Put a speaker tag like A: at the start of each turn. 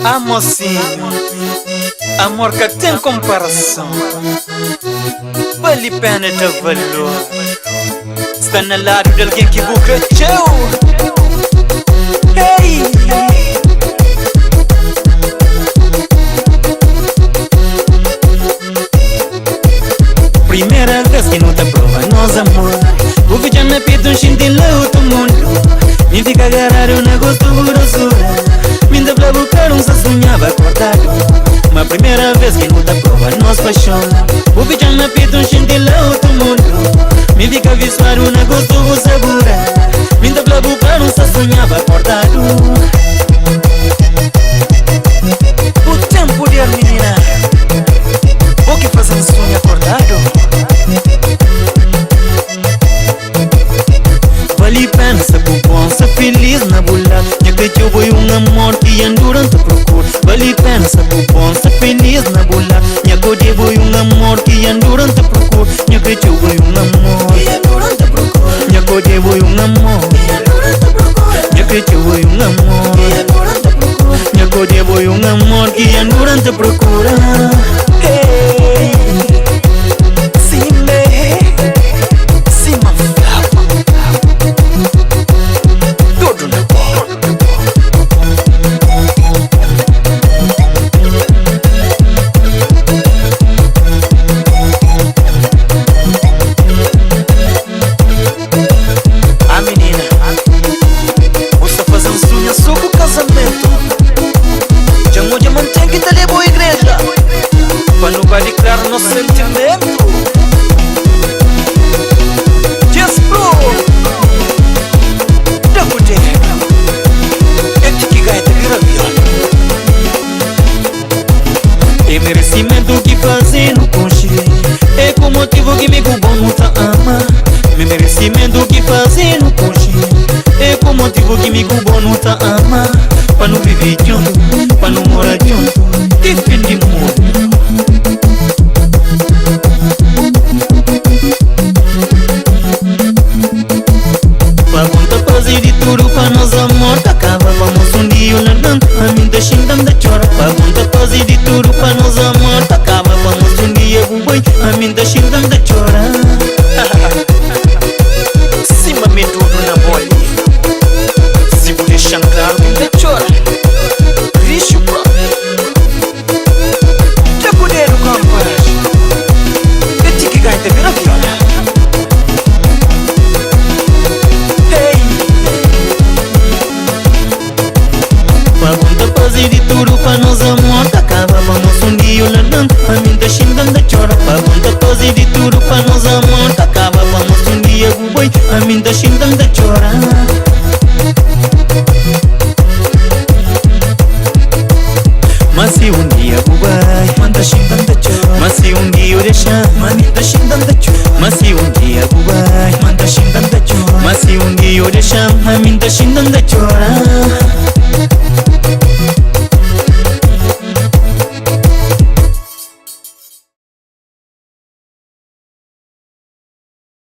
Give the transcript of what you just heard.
A: Amo sim, amor que tem comparação. Vale pena de valor. Está na lado de alguém que busca teu. Hey! Primeira vez que não te prova nós amor. O vídeo na pita xintila outro mundo. Me fica agarrado na gostosura. Me dá pra buscar se sonhava acordado. Mas primeira vez que não te prova nós paixão. O vídeo na pita xintila outro mundo. Me fica visuado na gostosura. Me dá pra buscar se sonhava acordado. O tempo de menina. O que faz um sonho acordado? Vale pena ser bom, ser feliz na bola. Já que eu vou amor que endura te procura. Vale pena ser bom, ser feliz na bola. Já que eu vou amor que endura te procura. Já que eu vou amor que endura te procura. Já que eu vou amor que endura te procura. Já que eu vou amor que endura te procura. Já que eu vou amor que endura te procura. Hey, sim me, sim mafia. Tudo na boa. A menina, você faz um sonho sobre o casamento. Já hoje mantém que te levou à igreja. Para não vai declarar nosso sentimento. Just bro. Dakude. É que gaita vira viola. É merecimento que fazendo conche. É com motivo que me bom não tá ama. É merecimento que fazendo conche. É com motivo que me bom não tá ama. Para não viver junto, para não morar junto. Defende muito. Pergunta fazer de tudo para nós amor. Acaba vamos um dia olhando. A mim deixa de chorar. Pergunta fazer de tudo para nós amor. Acaba vamos um dia boi. A mim deixa de chorar. Cima me tudo na bola. Se vou deixar claro, me chora. Richo pro. Já poder o comprar. Eu te que gaita vira viola. Hey. Pergunta fazer de tudo para nós amor. Acaba vamos um dia olhando. A mim deixa de chorar. Pergunta fazer de tudo para nós amor. Acaba vamos um dia boi. A mim deixa de chorar. Mas se um dia o vai, manda xingando